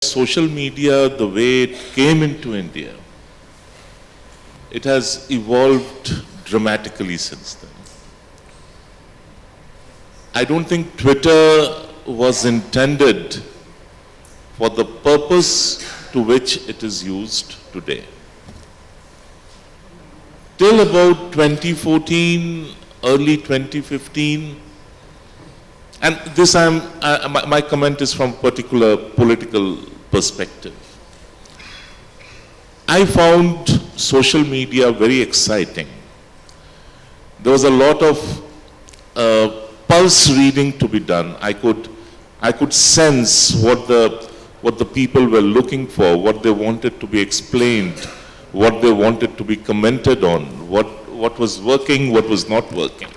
social media, the way it came into India, it has evolved dramatically since then. I don't think Twitter was intended for the purpose to which it is used today. Till about 2014, early 2015, and this my comment is from particular political perspective. I found social media very exciting. There was a lot of pulse reading to be done. I could sense what the people were looking for, what they wanted to be explained, what they wanted to be commented on, what was working, what was not working.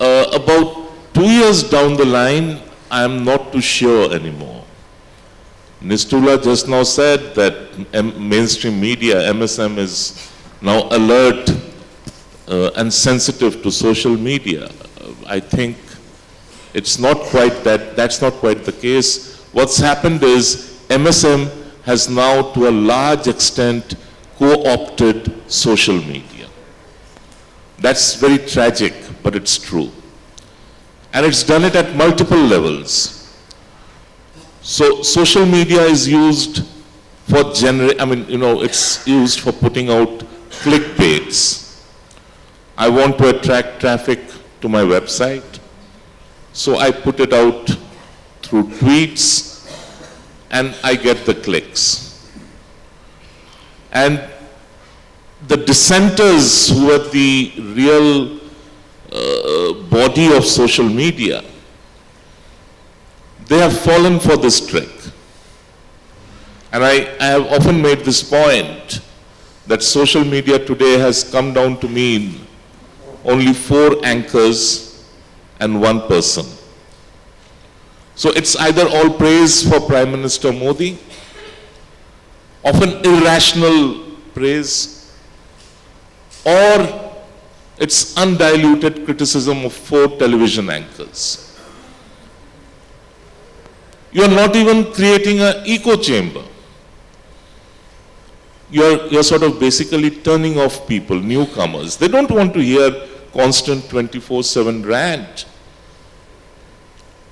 About 2 years down the line, I am not too sure anymore. Nistula just now said that mainstream media, MSM, is now alert and sensitive to social media. I think it's not quite that's not quite the case. What's happened is MSM has now to a large extent co-opted social media. That's very tragic, but it's true. And it's done it at multiple levels. So social media is used for it's used for putting out clickbaits. I want to attract traffic to my website, so I put it out through tweets and I get the clicks. And the dissenters, who are the real body of social media, they have fallen for this trick. And I have often made this point that social media today has come down to mean only 4 anchors and 1 person. So it's either all praise for Prime Minister Modi, often irrational praise, or it's undiluted criticism of 4 television anchors. You are not even creating an echo chamber. You're sort of basically turning off people, newcomers. They don't want to hear constant 24/7 rant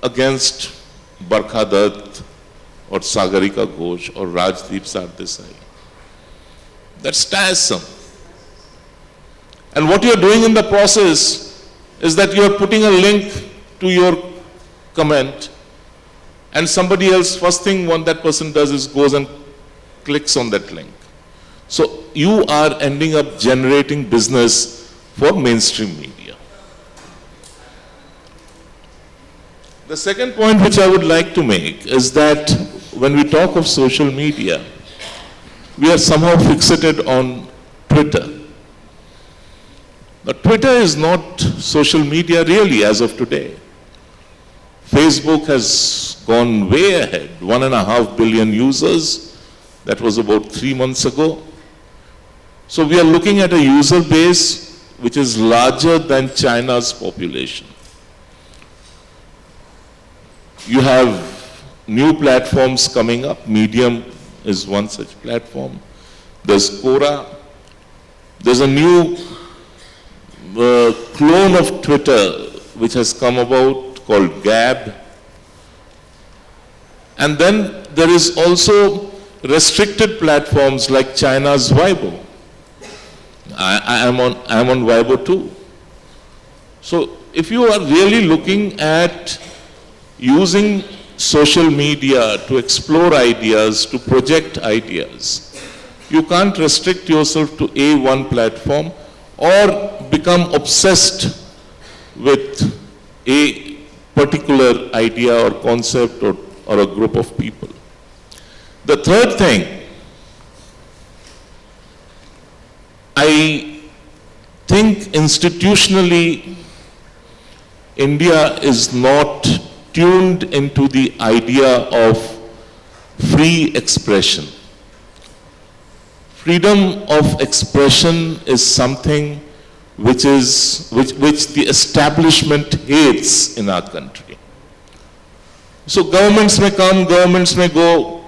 against Barkha Dutt or Sagarika Ghosh or Rajdeep Sardesai. That's tiresome. And what you're doing in the process is that you're putting a link to your comment, and somebody else, first thing that person does is goes and clicks on that link. So you are ending up generating business for mainstream media. The second point which I would like to make is that when we talk of social media, we are somehow fixated on Twitter. But Twitter is not social media really as of today. Facebook has gone way ahead, 1.5 billion users. That was about 3 months ago. So we are looking at a user base which is larger than China's population. You have new platforms coming up. Medium is one such platform. There's Quora. There's a new clone of Twitter which has come about called Gab. And then there is also restricted platforms like China's Weibo. I am on Weibo too. So if you are really looking at using social media to explore ideas, to project ideas, you can't restrict yourself to one platform or become obsessed with a particular idea or concept or a group of people. The third thing, I think institutionally India is not tuned into the idea of free expression. Freedom of expression is something which the establishment hates in our country. So governments may come, governments may go,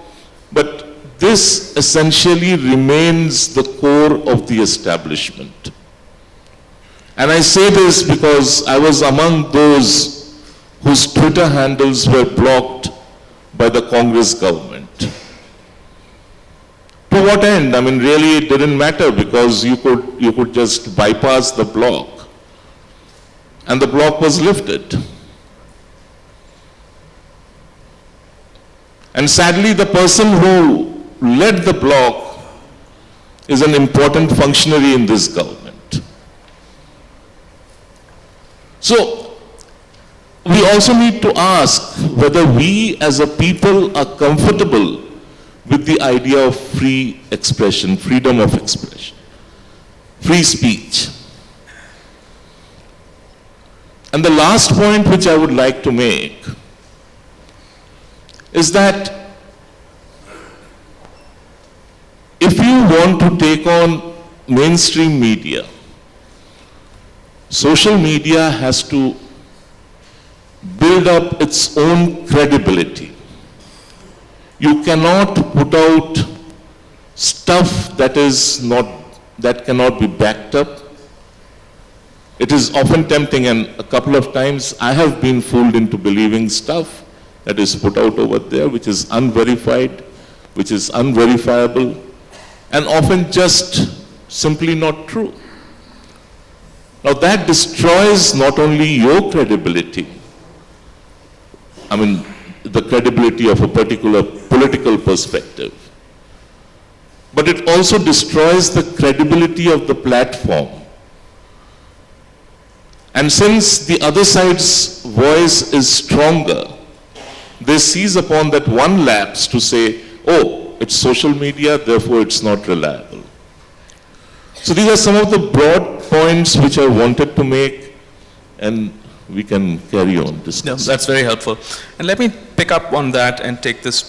but this essentially remains the core of the establishment. And I say this because I was among those whose Twitter handles were blocked by the Congress government. To what end? I mean, really it didn't matter because you could just bypass the block. And the block was lifted. And sadly, the person who led the block is an important functionary in this government. So, we also need to ask whether we as a people are comfortable with the idea of free expression, freedom of expression, free speech. And the last point which I would like to make is that if you want to take on mainstream media, social media has to build up its own credibility. You cannot put out stuff that cannot be backed up. It is often tempting, and a couple of times I have been fooled into believing stuff that is put out over there, which is unverified, which is unverifiable, and often just simply not true. Now that destroys not only your credibility, I mean, the credibility of a particular political perspective, but it also destroys the credibility of the platform. And since the other side's voice is stronger, they seize upon that one lapse to say, oh, it's social media, therefore it's not reliable. So these are some of the broad points which I wanted to make, and we can carry on discussing. No, that's very helpful. And let me pick up on that and take this